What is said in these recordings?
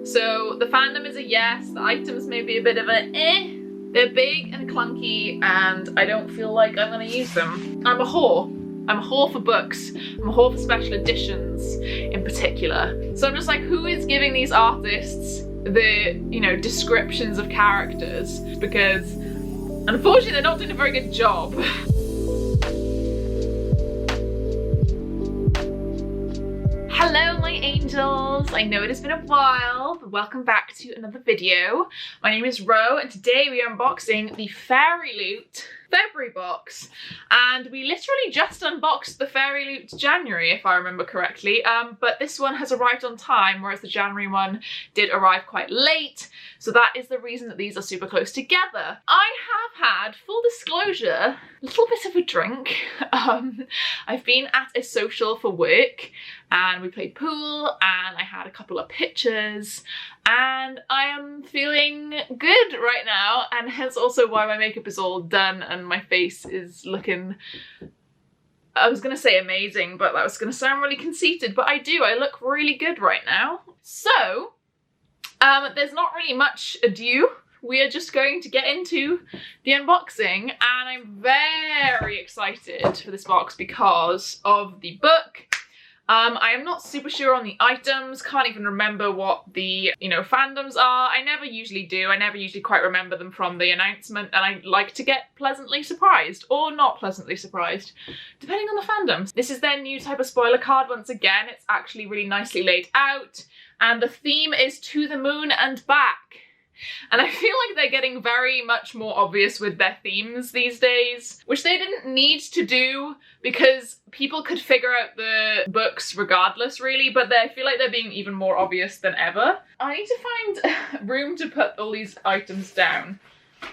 So the fandom is a yes, the items may be a bit of a eh. They're big and clunky and I don't feel like I'm gonna use them. I'm a whore. I'm a whore for books. I'm a whore for special editions in particular. So I'm just like, who is giving these artists the, you know, descriptions of characters? Because unfortunately they're not doing a very good job. Hello my angels, I know it has been a while, but welcome back to another video. My name is Ro and today we are unboxing the Fairyloot February box. And we literally just unboxed the Fairyloot January, if I remember correctly, but this one has arrived on time, whereas the January one did arrive quite late. So that is the reason that these are super close together. I have had, full disclosure, a little bit of a drink. I've been at a social for work and we played pool and I had a couple of pictures and I am feeling good right now, and hence also why my makeup is all done and my face is looking, I was gonna say amazing, but that was gonna sound really conceited, but I look really good right now. So, there's not really much ado. We are just going to get into the unboxing and I'm very excited for this box because of the book. I am not super sure on the items, can't even remember what the, you know, fandoms are. I never usually do. I never usually quite remember them from the announcement, and I like to get pleasantly surprised or not pleasantly surprised, depending on the fandoms. This is their new type of spoiler card once again. It's actually really nicely laid out, and the theme is to the moon and back. And I feel like they're getting very much more obvious with their themes these days, which they didn't need to do because people could figure out the books regardless really, but I feel like they're being even more obvious than ever. I need to find room to put all these items down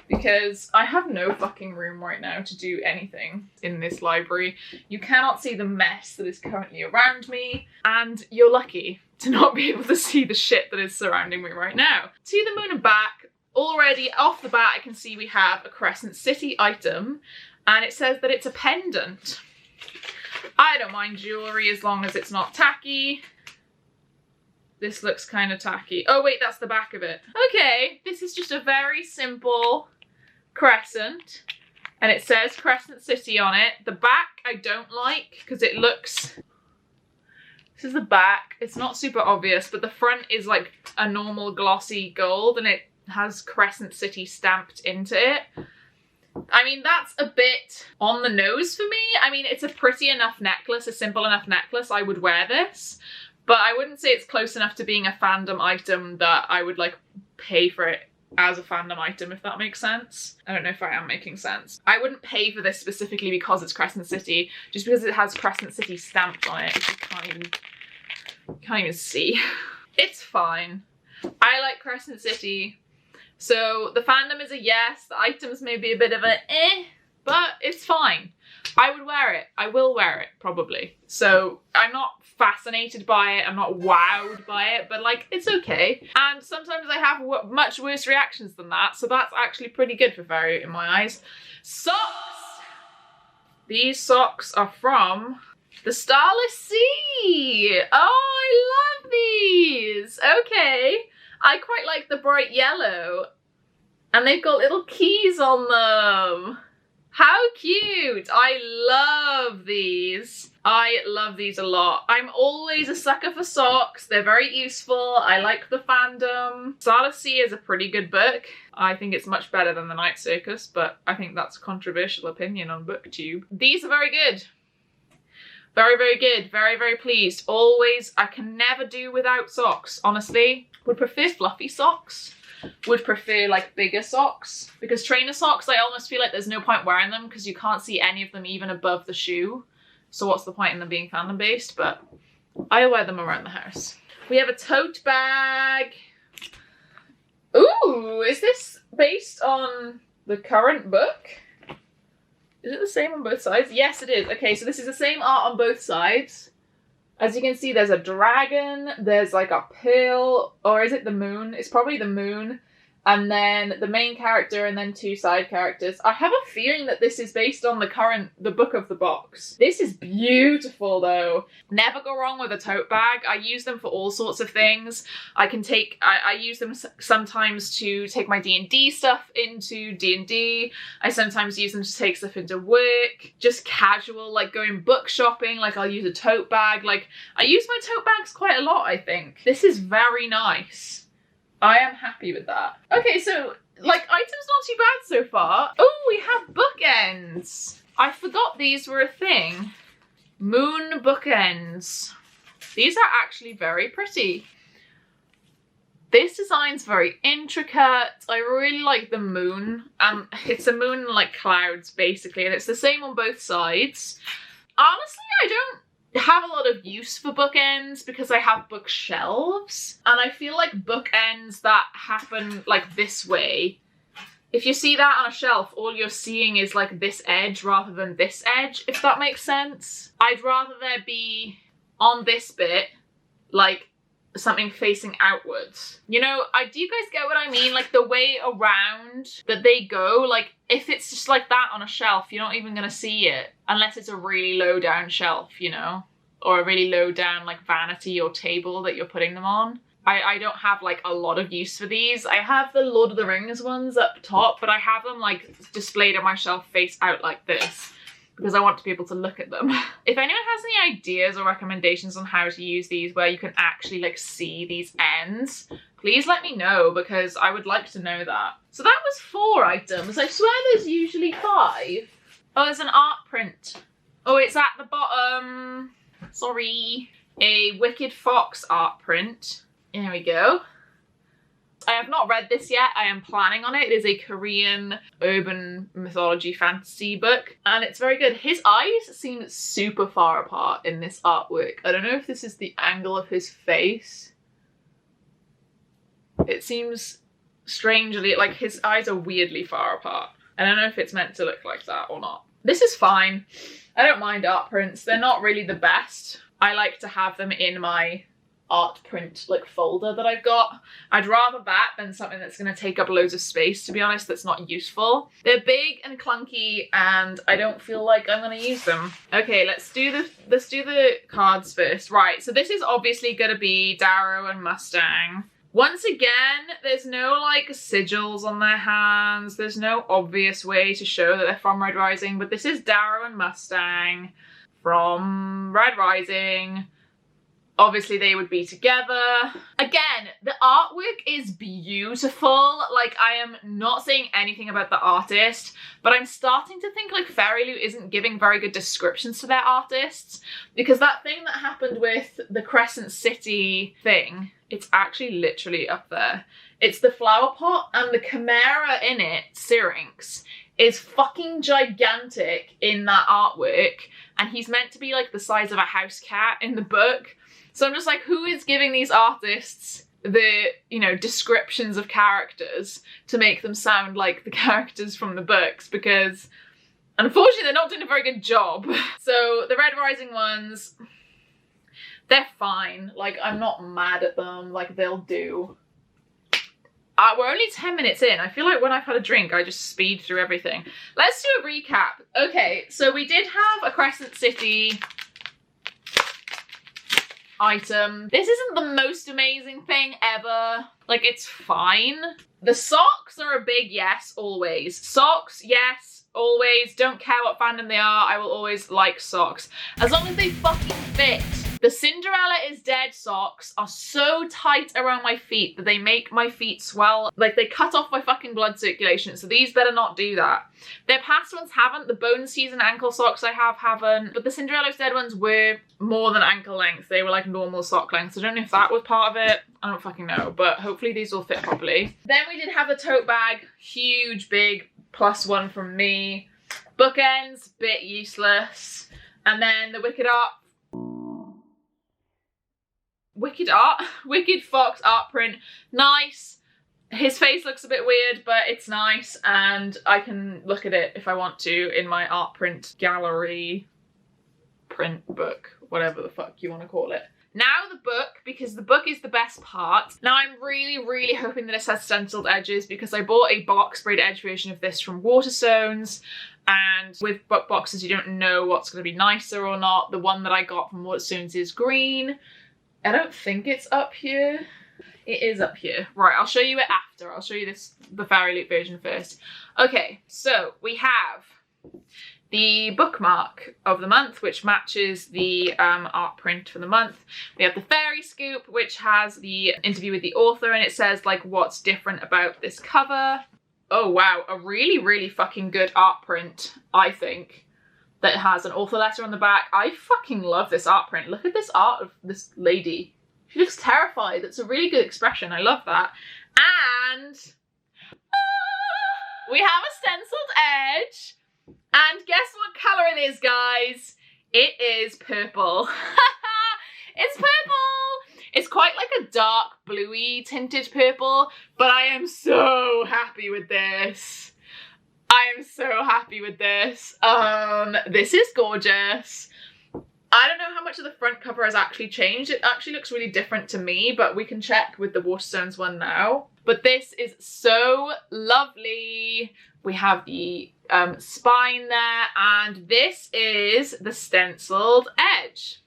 because I have no fucking room right now to do anything in this library. You cannot see the mess that is currently around me, and you're lucky to not be able to see the shit that is surrounding me right now. To the moon and back, already off the bat I can see we have a Crescent City item, and it says that it's a pendant. I don't mind jewellery as long as it's not tacky. This looks kind of tacky. Oh wait, that's the back of it. Okay, this is just a very simple crescent and it says Crescent City on it. The back I don't like because it looks, this is the back. It's not super obvious, but the front is like a normal glossy gold and it has Crescent City stamped into it. I mean, that's a bit on the nose for me. I mean, it's a pretty enough necklace, a simple enough necklace. I would wear this. But I wouldn't say it's close enough to being a fandom item that I would like pay for it as a fandom item, if that makes sense. I don't know if I am making sense. I wouldn't pay for this specifically because it's Crescent City, just because it has Crescent City stamped on it. You can't even see. It's fine. I like Crescent City. So the fandom is a yes, the items may be a bit of a eh, but it's fine. I would wear it. I will wear it, probably. So I'm not fascinated by it, I'm not wowed by it, but like, it's okay. And sometimes I have much worse reactions than that, so that's actually pretty good for Fairy in my eyes. Socks! These socks are from the Starless Sea! Oh, I love these! Okay. I quite like the bright yellow. And they've got little keys on them. How cute! I love these. I love these a lot. I'm always a sucker for socks. They're very useful. I like the fandom. Starless Sea is a pretty good book. I think it's much better than The Night Circus, but I think that's a controversial opinion on BookTube. These are very good. Very, very good. Very, very pleased. Always, I can never do without socks, honestly. Would prefer fluffy socks. Would prefer like bigger socks, because trainer socks, I almost feel like there's no point wearing them because you can't see any of them even above the shoe. So what's the point in them being fandom based? But I wear them around the house. We have a tote bag. Ooh, is this based on the current book? Is it the same on both sides? Yes, it is. Okay, so this is the same art on both sides. As you can see, there's a dragon, there's like a pearl, or is it the moon? It's probably the moon. and then the main character, and then 2 side characters. I have a feeling that this is based on the book of the box. This is beautiful though. Never go wrong with a tote bag. I use them for all sorts of things. I use them sometimes to take my D&D stuff into D&D. I sometimes use them to take stuff into work. Just casual, like going book shopping, like I'll use a tote bag. Like I use my tote bags quite a lot, I think. This is very nice. I am happy with that. Okay, so, like, items not too bad so far. Oh, we have bookends. I forgot these were a thing. Moon bookends. These are actually very pretty. This design's very intricate. I really like the moon. It's a moon like clouds, basically, and it's the same on both sides. Honestly, I don't have a lot of use for bookends because I have bookshelves, and I feel like bookends that happen like this way, if you see that on a shelf, all you're seeing is like this edge rather than this edge, if that makes sense. I'd rather there be on this bit like something facing outwards. You know, do you guys get what I mean? Like the way around that they go, like if it's just like that on a shelf, you're not even gonna see it unless it's a really low down shelf, you know, or a really low down like vanity or table that you're putting them on. I don't have like a lot of use for these. I have the Lord of the Rings ones up top, but I have them like displayed on my shelf face out like this because I want to be able to look at them. If anyone has any ideas or recommendations on how to use these where you can actually like see these ends, please let me know because I would like to know that. So that was 4 items. I swear there's usually 5. Oh, there's an art print. Oh, it's at the bottom. Sorry. A Wicked Fox art print. Here we go. I have not read this yet. I am planning on it. It is a Korean urban mythology fantasy book, and it's very good. His eyes seem super far apart in this artwork. I don't know if this is the angle of his face. It seems strangely, like his eyes are weirdly far apart. I don't know if it's meant to look like that or not. This is fine. I don't mind art prints. They're not really the best. I like to have them in my art print like folder that I've got. I'd rather that than something that's going to take up loads of space, to be honest, that's not useful. They're big and clunky and I don't feel like I'm going to use them. Okay, let's do the cards first. Right, so this is obviously going to be Darrow and Mustang. Once again, there's no like sigils on their hands. There's no obvious way to show that they're from Red Rising, but this is Darrow and Mustang from Red Rising. Obviously they would be together. Again, the artwork is beautiful. Like, I am not saying anything about the artist, but I'm starting to think like Fairyloot isn't giving very good descriptions to their artists, because that thing that happened with the Crescent City thing, it's actually literally up there. It's the flower pot, and the chimera in it, Syrinx, is fucking gigantic in that artwork, and he's meant to be like the size of a house cat in the book. So I'm just like, who is giving these artists the, you know, descriptions of characters to make them sound like the characters from the books? Because unfortunately they're not doing a very good job. So the Red Rising ones, they're fine. Like, I'm not mad at them. Like, they'll do. We're only 10 minutes in. I feel like when I've had a drink, I just speed through everything. Let's do a recap. Okay, so we did have a Crescent City item. This isn't the most amazing thing ever. Like, it's fine. The socks are a big yes, always. Socks, yes, always. Don't care what fandom they are. I will always like socks. As long as they fucking fit. The Cinderella is Dead socks are so tight around my feet that they make my feet swell. Like, they cut off my fucking blood circulation, so these better not do that. Their past ones haven't. The Bone Season ankle socks I have haven't. But the Cinderella's Dead ones were more than ankle length. They were like normal sock length. So I don't know if that was part of it. I don't fucking know. But hopefully these will fit properly. Then we did have the tote bag. Huge, big +1 from me. Bookends, bit useless. And then the Wicked Fox art print. Nice. His face looks a bit weird, but it's nice, and I can look at it if I want to in my art print gallery print book, whatever the fuck you want to call it. now the book, because the book is the best part. Now I'm really hoping that this has stenciled edges, because I bought a block sprayed edge version of this from Waterstones, and with book boxes you don't know what's going to be nicer or not. The one that I got from Waterstones is green. I don't think it's up here. It is up here. Right, I'll show you it after. I'll show you the Fairyloot version first. Okay, so we have the bookmark of the month, which matches the art print for the month. We have the Fairy Scoop, which has the interview with the author, and it says like what's different about this cover. Oh wow, a really fucking good art print, I think, that has an author letter on the back. I fucking love this art print. Look at this art of this lady. She looks terrified. That's a really good expression. I love that. And we have a stenciled edge. And guess what colour it is, guys? It is purple. It's purple! It's quite like a dark bluey tinted purple, but I am so happy with this. I am so happy with this. This is gorgeous. I don't know how much of the front cover has actually changed. It actually looks really different to me, but we can check with the Waterstones one now. But this is so lovely. We have the spine there, and this is the stenciled edge.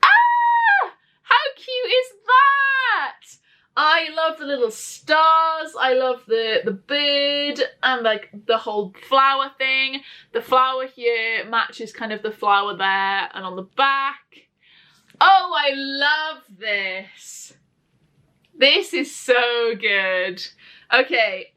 Ah! How cute is that? I love the little stars. I love the bird and like the whole flower thing. The flower here matches kind of the flower there and on the back. Oh, I love this. This is so good. Okay.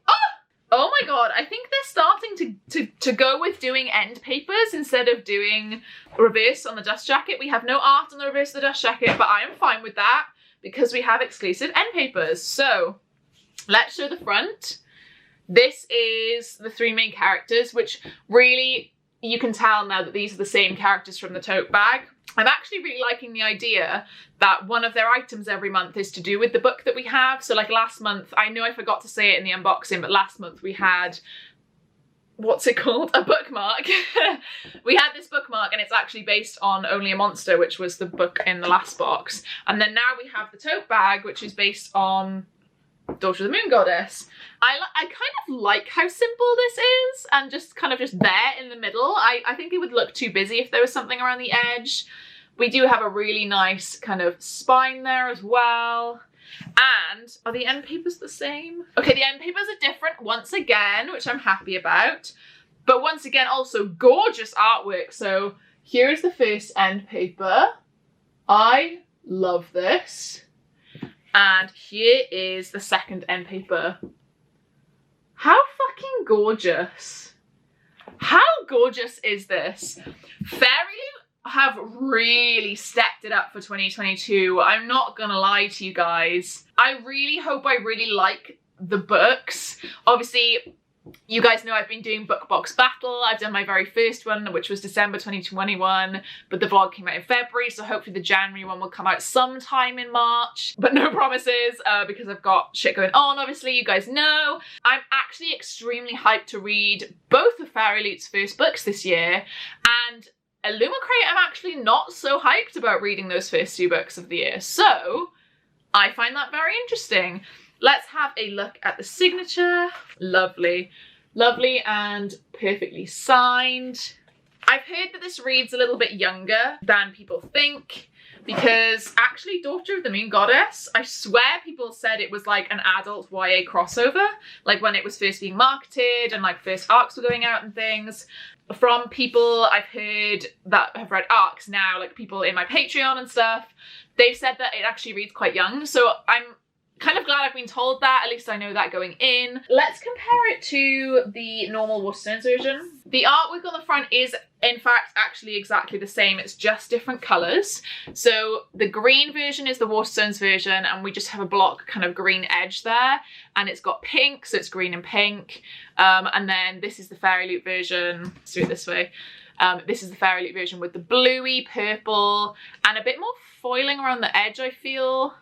Oh my god, I think they're starting to go with doing end papers instead of doing reverse on the dust jacket. We have no art on the reverse of the dust jacket, but I am fine with that because we have exclusive end papers. So let's show the front. This is the three main characters, which really you can tell now that these are the same characters from the tote bag. I'm actually really liking the idea that one of their items every month is to do with the book that we have. So like last month, I know I forgot to say it in the unboxing, but last month we had, what's it called? A bookmark. We had this bookmark and it's actually based on Only a Monster, which was the book in the last box. And then now we have the tote bag, which is based on Daughter of the Moon Goddess. I kind of like how simple this is and just kind of just there in the middle. I think it would look too busy if there was something around the edge. We do have a really nice kind of spine there as well. And are the end papers the same? Okay, the end papers are different once again, which I'm happy about. But once again, also gorgeous artwork. So here's the first end paper. I love this. And here is the second end paper. How fucking gorgeous. How gorgeous is this? Fairyloot have really stepped it up for 2022. I'm not gonna lie to you guys. I really hope I really like the books. Obviously, you guys know I've been doing Book Box Battle. I've done my very first one, which was December 2021, but the vlog came out in February, so hopefully the January one will come out sometime in March, but no promises because I've got shit going on, obviously, you guys know. I'm actually extremely hyped to read both of Fairyloot's first books this year, and Illumicrate I'm actually not so hyped about reading those first two books of the year, so I find that very interesting. Let's have a look at the signature. Lovely. Lovely and perfectly signed. I've heard that this reads a little bit younger than people think because actually Daughter of the Moon Goddess, I swear people said it was like an adult YA crossover, like when it was first being marketed and like first arcs were going out and things. From people I've heard that have read arcs now, like people in my Patreon and stuff, they've said that it actually reads quite young. So I'm kind of glad I've been told that, at least I know that going in. Let's compare it to the normal Waterstones version. The artwork on the front is in fact actually exactly the same, it's just different colours. So the green version is the Waterstones version and we just have a block kind of green edge there and it's got pink, so it's green and pink. And then this is the Fairyloot version, let's do it this way. This is the Fairyloot version with the bluey purple and a bit more foiling around the edge, I feel.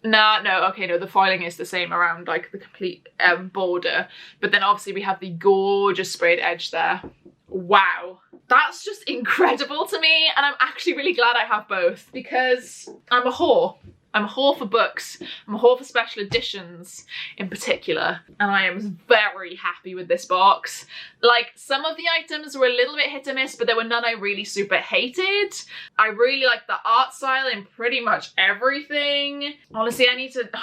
No, the foiling is the same around like the complete border, but then obviously we have the gorgeous sprayed edge there. Wow, that's just incredible to me, and I'm actually really glad I have both because I'm a whore. I'm a whore for books. I'm a whore for special editions in particular, and I am very happy with this box. Like, some of the items were a little bit hit or miss, but there were none I really super hated. I really like the art style in pretty much everything. Honestly,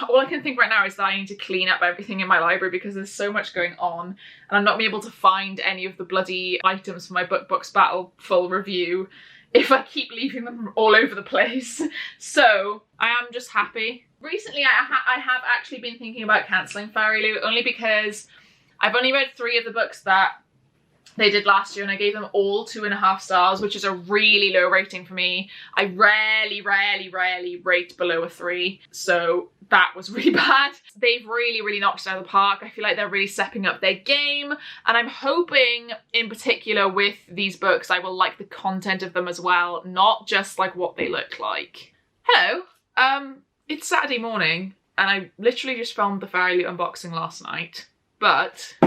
all I can think right now is that I need to clean up everything in my library because there's so much going on, and I'm not able to find any of the bloody items for my Book Box Battle full review if I keep leaving them all over the place. So I am just happy. Recently I have actually been thinking about cancelling Fairyloot, only because I've only read 3 of the books that they did last year, and I gave them all 2.5 stars, which is a really low rating for me. I rarely rate below a 3, so that was really bad. They've really knocked it out of the park. I feel like they're really stepping up their game, and I'm hoping in particular with these books I will like the content of them as well, not just like what they look like. Hello, it's Saturday morning, and I literally just filmed the Fairyloot unboxing last night, but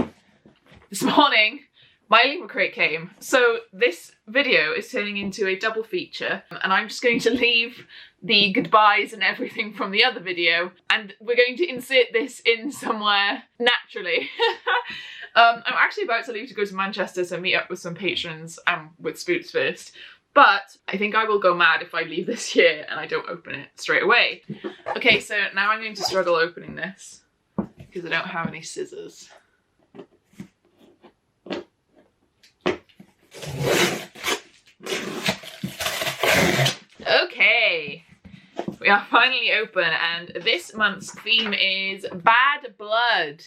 this morning my Illumicrate came. So this video is turning into a double feature, and I'm just going to leave the goodbyes and everything from the other video, and we're going to insert this in somewhere naturally. I'm actually about to leave to go to Manchester to meet up with some patrons and with Spoots first, but I think I will go mad if I leave this here and I don't open it straight away. Okay, so now I'm going to struggle opening this because I don't have any scissors. Okay, we are finally open, and this month's theme is bad blood,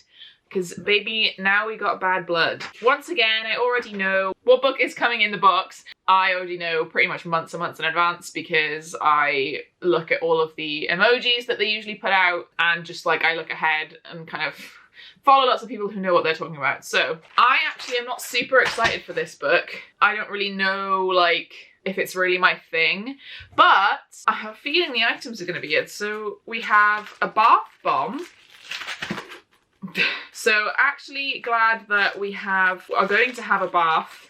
because baby, now we got bad blood. Once again, I already know what book is coming in the box. I already know pretty much months and months in advance because I look at all of the emojis that they usually put out, and just like I look ahead and kind of follow lots of people who know what they're talking about. So I actually am not super excited for this book. I don't really know like if it's really my thing, but I have a feeling the items are going to be good. So we have a bath bomb. So actually glad that we are going to have a bath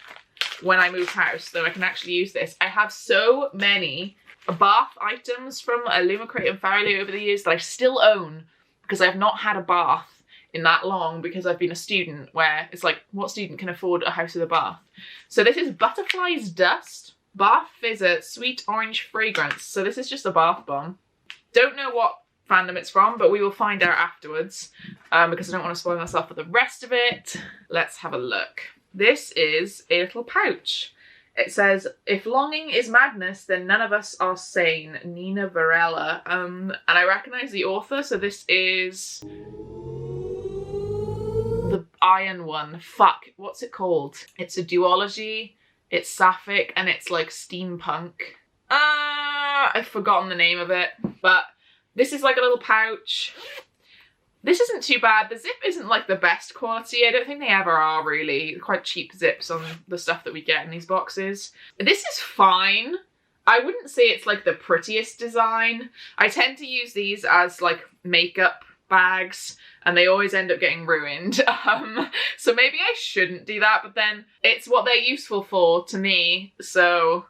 when I move house, so I can actually use this. I have so many bath items from Illumicrate and Fairyloot over the years that I still own because I've not had a bath in that long, because I've been a student where it's like, what student can afford a house with a bath? So this is Butterfly's Dust Bath Fizzer Sweet Orange Fragrance. So this is just a bath bomb. Don't know what fandom it's from, but we will find out afterwards because I don't want to spoil myself for the rest of it. Let's have a look. This is a little pouch. It says, "If longing is madness, then none of us are sane." Nina Varela. And I recognise the author, so this is the Iron one. Fuck, what's it called? It's a duology. It's sapphic and it's like steampunk. I've forgotten the name of it, but this is like a little pouch. This isn't too bad. The zip isn't like the best quality. I don't think they ever are really. Quite cheap zips on the stuff that we get in these boxes. This is fine. I wouldn't say it's like the prettiest design. I tend to use these as like makeup bags, and they always end up getting ruined. So maybe I shouldn't do that, but then it's what they're useful for to me. So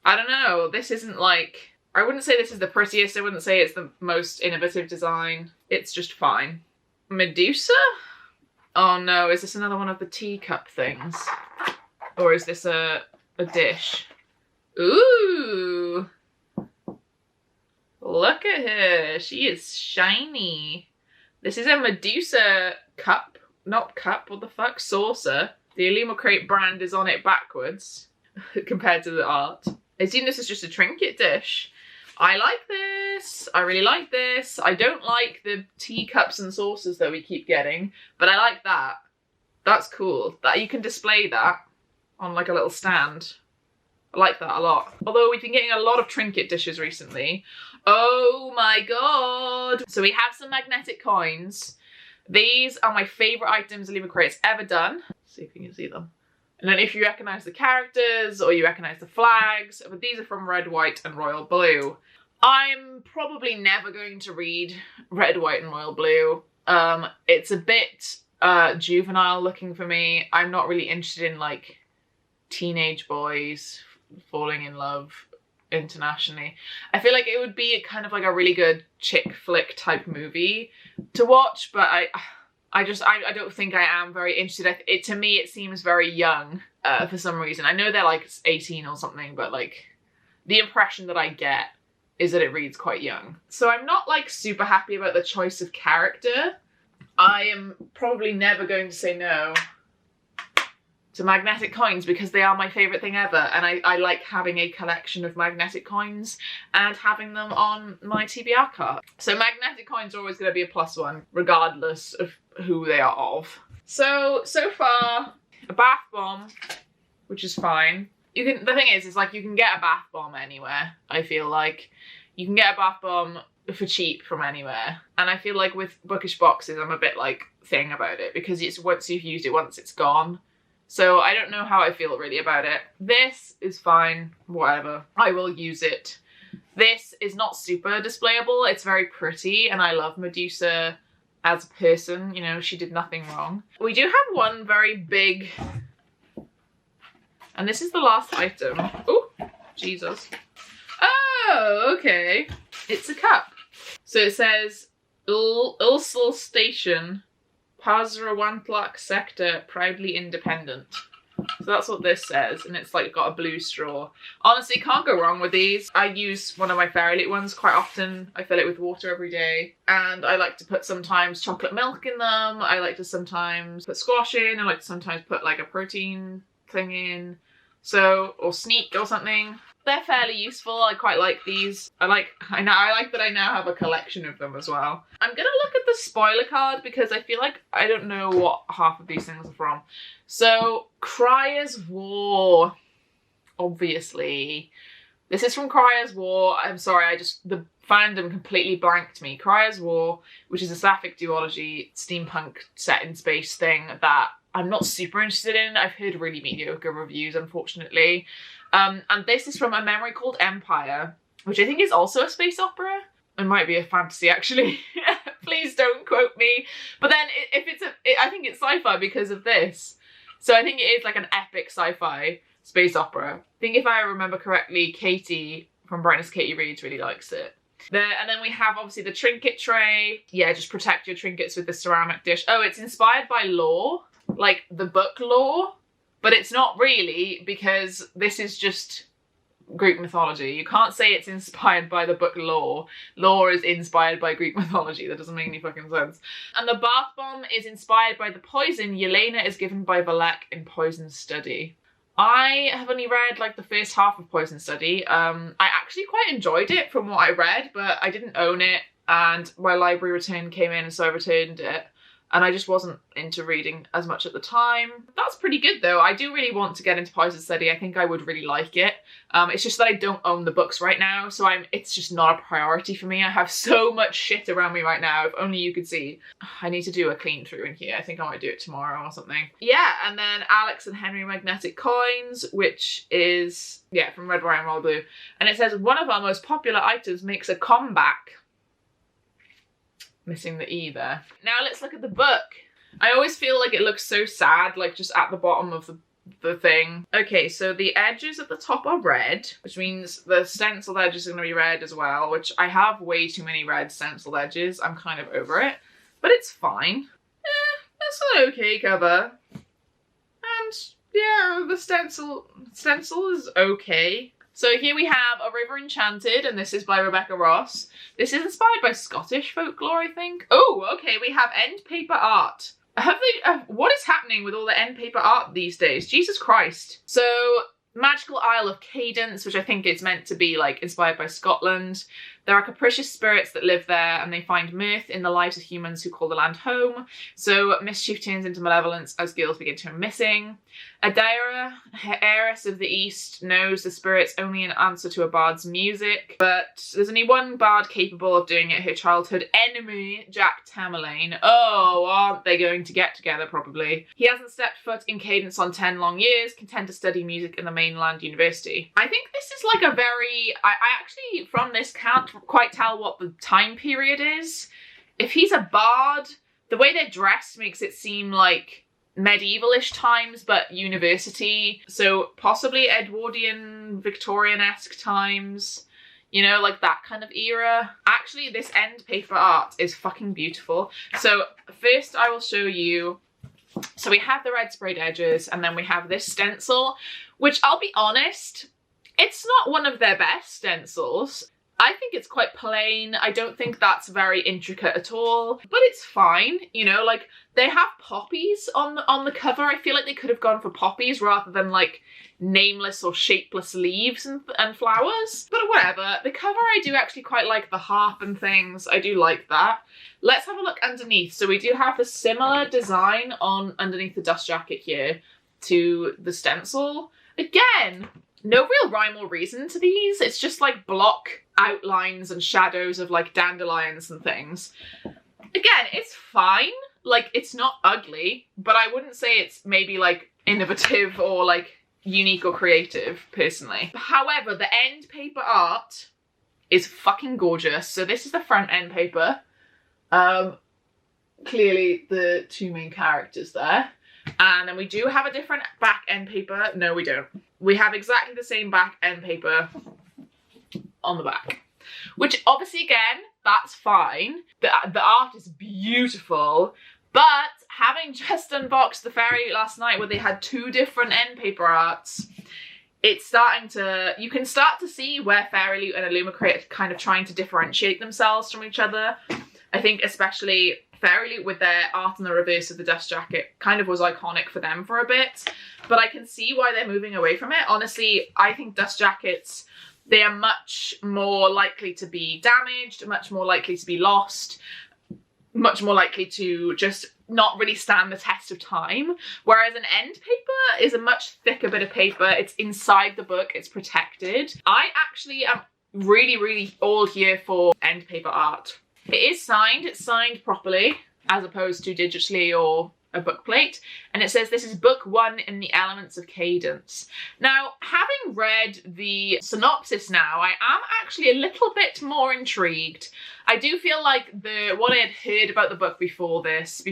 I don't know. This isn't like, I wouldn't say this is the prettiest. I wouldn't say it's the most innovative design. It's just fine. Medusa? Oh no, is this another one of the teacup things? Or is this a dish? Ooh! Look at her. She is shiny. This is a Medusa Cup. Not cup, what the fuck? Saucer. The Illumicrate brand is on it backwards compared to the art. I assume this is just a trinket dish. I like this. I really like this. I don't like the teacups and saucers that we keep getting, but I like that. That's cool. That you can display that on like a little stand. I like that a lot. Although we've been getting a lot of trinket dishes recently. Oh my god. So we have some magnetic coins. These are my favourite items Illumicrate's ever done. Let's see if you can see them. And then if you recognise the characters or you recognise the flags, but these are from Red, White and Royal Blue. I'm probably never going to read Red, White and Royal Blue. It's a bit juvenile looking for me. I'm not really interested in like teenage boys falling in love internationally. I feel like it would be kind of like a really good chick flick type movie to watch, but I don't think I am very interested. To me, it seems very young for some reason. I know they're like 18 or something, but like the impression that I get is that it reads quite young. So I'm not like super happy about the choice of character. I am probably never going to say no to magnetic coins because they are my favourite thing ever, and I like having a collection of magnetic coins and having them on my TBR cart. So magnetic coins are always going to be a +1 regardless of who they are of. So far, a bath bomb, which is fine. The thing is like you can get a bath bomb anywhere. I feel like you can get a bath bomb for cheap from anywhere, and I feel like with bookish boxes I'm a bit like thing about it because it's once you've used it once it's gone. So I don't know how I feel really about it. This is fine, whatever. I will use it. This is not super displayable. It's very pretty, and I love Medusa as a person. You know, she did nothing wrong. We do have one very big, and this is the last item. Oh, Jesus. Oh, okay. It's a cup. So it says Ulsal Station, Pazrawantlak sector, proudly independent. So that's what this says, and it's like got a blue straw. Honestly, can't go wrong with these. I use one of my Fairyloot ones quite often. I fill it with water every day, and I like to put sometimes chocolate milk in them. I like to sometimes put squash in. I like to sometimes put like a protein thing in. So, or sneak or something. They're fairly useful. I quite like these. I like that I now have a collection of them as well. I'm gonna look at the spoiler card because I feel like I don't know what half of these things are from. So, Cryer's War, obviously. This is from Cryer's War. I'm sorry, the fandom completely blanked me. Cryer's War, which is a sapphic duology steampunk set in space thing that I'm not super interested in. I've heard really mediocre reviews, unfortunately. And this is from A Memory Called Empire, which I think is also a space opera. It might be a fantasy, actually. Please don't quote me. But then I think it's sci-fi because of this. So I think it is like an epic sci-fi space opera. I think if I remember correctly, Katie from Brightness Katie Reads really likes it. And then we have obviously the Trinket Tray. Yeah, just protect your trinkets with the ceramic dish. Oh, it's inspired by lore, like the book lore. But it's not really, because this is just Greek mythology. You can't say it's inspired by the book lore. Lore is inspired by Greek mythology. That doesn't make any fucking sense. And the bath bomb is inspired by the poison Yelena is given by Valek in Poison Study. I have only read like the first half of Poison Study. I actually quite enjoyed it from what I read, but I didn't own it, and my library return came in, so I returned it. And I just wasn't into reading as much at the time. That's pretty good though. I do really want to get into Poison Study. I think I would really like it. It's just that I don't own the books right now, so it's just not a priority for me. I have so much shit around me right now, if only you could see. I need to do a clean through in here. I think I might do it tomorrow or something. Yeah, and then Alex and Henry Magnetic Coins, which is, yeah, from Red, White and Royal Blue. And it says, one of our most popular items makes a comeback. Missing the E there. Now let's look at the book. I always feel like it looks so sad, like just at the bottom of the thing. Okay, so the edges at the top are red, which means the stenciled edges are going to be red as well, which I have way too many red stenciled edges. I'm kind of over it, but it's fine. That's an okay cover. And yeah, the stencil is okay. So here we have A River Enchanted, and this is by Rebecca Ross. This is inspired by Scottish folklore, I think. Oh, okay, we have end paper art. What is happening with all the end paper art these days? Jesus Christ. So, Magical Isle of Cadence, which I think is meant to be like inspired by Scotland. There are capricious spirits that live there, and they find mirth in the lives of humans who call the land home. So mischief turns into malevolence as girls begin to go missing. Adira, heiress of the East, knows the spirits only in answer to a bard's music, but there's only one bard capable of doing it, her childhood enemy, Jack Tamerlane. Oh, aren't they going to get together, probably. He hasn't stepped foot in Cadence on 10 long years, content to study music in the mainland university. I think this is like a very... I actually, from this, can't quite tell what the time period is. If he's a bard, the way they're dressed makes it seem like medieval-ish times, but university. So possibly Edwardian, Victorian-esque times. You know, like that kind of era. Actually, this end paper art is fucking beautiful. So first I will show you. So we have the red sprayed edges, and then we have this stencil, which I'll be honest, it's not one of their best stencils. I think it's quite plain. I don't think that's very intricate at all, but it's fine. You know, like they have poppies on the cover. I feel like they could have gone for poppies rather than like nameless or shapeless leaves and flowers, but whatever. The cover, I do actually quite like the harp and things. I do like that. Let's have a look underneath. So we do have a similar design on underneath the dust jacket here to the stencil. Again, no real rhyme or reason to these. It's just like block outlines and shadows of like dandelions and things. Again, it's fine. Like, it's not ugly, but I wouldn't say it's maybe like innovative or like unique or creative personally. However, the end paper art is fucking gorgeous. So this is the front end paper. Clearly the two main characters there. And then we do have a different back end paper. No, we don't. We have exactly the same back end paper on the back, which obviously, again, that's fine. The art is beautiful, but having just unboxed the Fairyloot last night where they had two different end paper arts, it's starting to, you can start to see where Fairyloot and Illumicrate are kind of trying to differentiate themselves from each other. I think especially Fairyloot with their art on the reverse of the dust jacket kind of was iconic for them for a bit, but I can see why they're moving away from it. Honestly, I think dust jackets, they are much more likely to be damaged, much more likely to be lost, much more likely to just not really stand the test of time. Whereas an end paper is a much thicker bit of paper. It's inside the book, it's protected. I actually am really, really all here for end paper art. It is signed, it's signed properly, as opposed to digitally or a book plate, and it says this is book 1 in the elements of cadence. Now, having read the synopsis now, I am actually a little bit more intrigued. I do feel like what I had heard about the book before this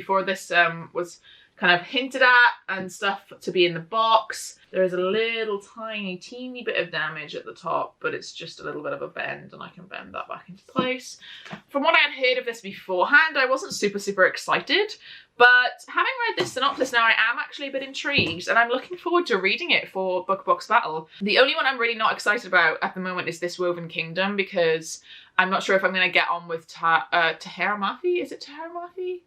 was kind of hinted at and stuff to be in the box. There is a little tiny, teeny bit of damage at the top, but it's just a little bit of a bend, and I can bend that back into place. From what I had heard of this beforehand, I wasn't super, super excited, but having read this synopsis now, I am actually a bit intrigued, and I'm looking forward to reading it for Book Box Battle. The only one I'm really not excited about at the moment is this Woven Kingdom, because I'm not sure if I'm going to get on with Tahera Mafi. Is it Tahera Mafi?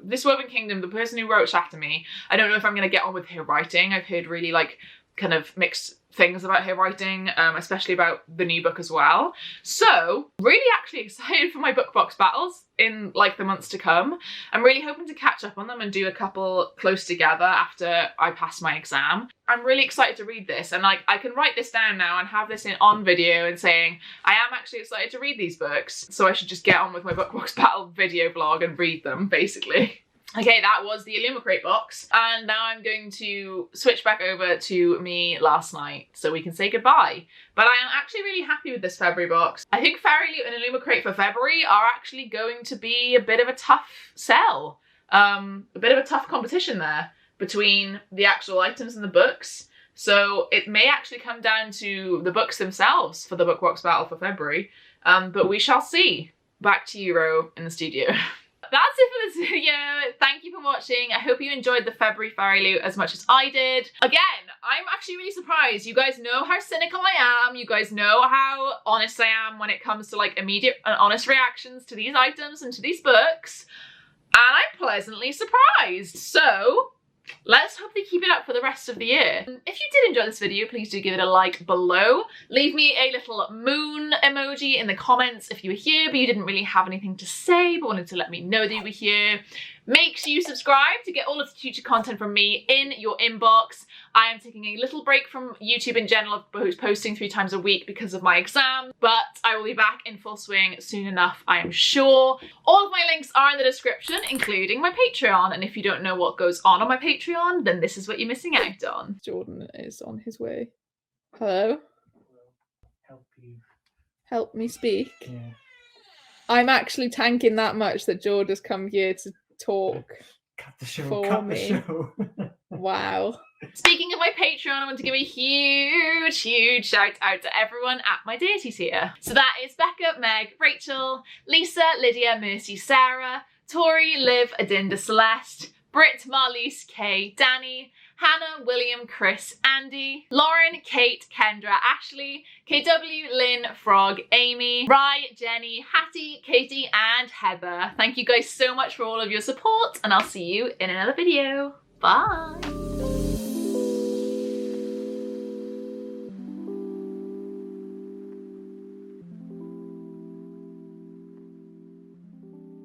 This Woven Kingdom, the person who wrote Shatter Me, I don't know if I'm going to get on with her writing. I've heard really like kind of mixed things about her writing, especially about the new book as well. So really actually excited for my book box battles in like the months to come. I'm really hoping to catch up on them and do a couple close together after I pass my exam. I'm really excited to read this, and like I can write this down now and have this on video and saying I am actually excited to read these books, so I should just get on with my book box battle video vlog and read them basically. Okay, that was the Illumicrate box, and now I'm going to switch back over to me last night so we can say goodbye. But I am actually really happy with this February box. I think Fairyloot and Illumicrate for February are actually going to be a bit of a tough sell. A bit of a tough competition there between the actual items and the books. So it may actually come down to the books themselves for the book box battle for February, but we shall see. Back to you, Ro, in the studio. That's it for this video. Thank you for watching. I hope you enjoyed the February Fairyloot as much as I did. Again, I'm actually really surprised. You guys know how cynical I am. You guys know how honest I am when it comes to like immediate and honest reactions to these items and to these books. And I'm pleasantly surprised. So let's hope they keep it up for the rest of the year. If you did enjoy this video, please do give it a like below. Leave me a little moon emoji in the comments if you were here but you didn't really have anything to say but wanted to let me know that you were here. Make sure you subscribe to get all of the future content from me in your inbox. I am taking a little break from YouTube in general, posting 3 times a week because of my exam, but I will be back in full swing soon enough, I am sure. All of my links are in the description, including my Patreon, and if you don't know what goes on my Patreon, then this is what you're missing out on. Jordan is on his way. Hello? Help you. Help me speak? Yeah. I'm actually tanking that much that Jordan's come here to talk. Cut the show, For cut me. the show. Wow. Speaking of my Patreon, I want to give a huge shout out to everyone at my deity tier. So that is Becca, Meg, Rachel, Lisa, Lydia, Mercy, Sarah, Tori, Liv, Adinda, Celeste, Britt, Marlies, Kay, Danny, Hannah, William, Chris, Andy, Lauren, Kate, Kendra, Ashley, KW, Lynn, Frog, Amy, Rye, Jenny, Hattie, Katie, and Heather. Thank you guys so much for all of your support, and I'll see you in another video. Bye!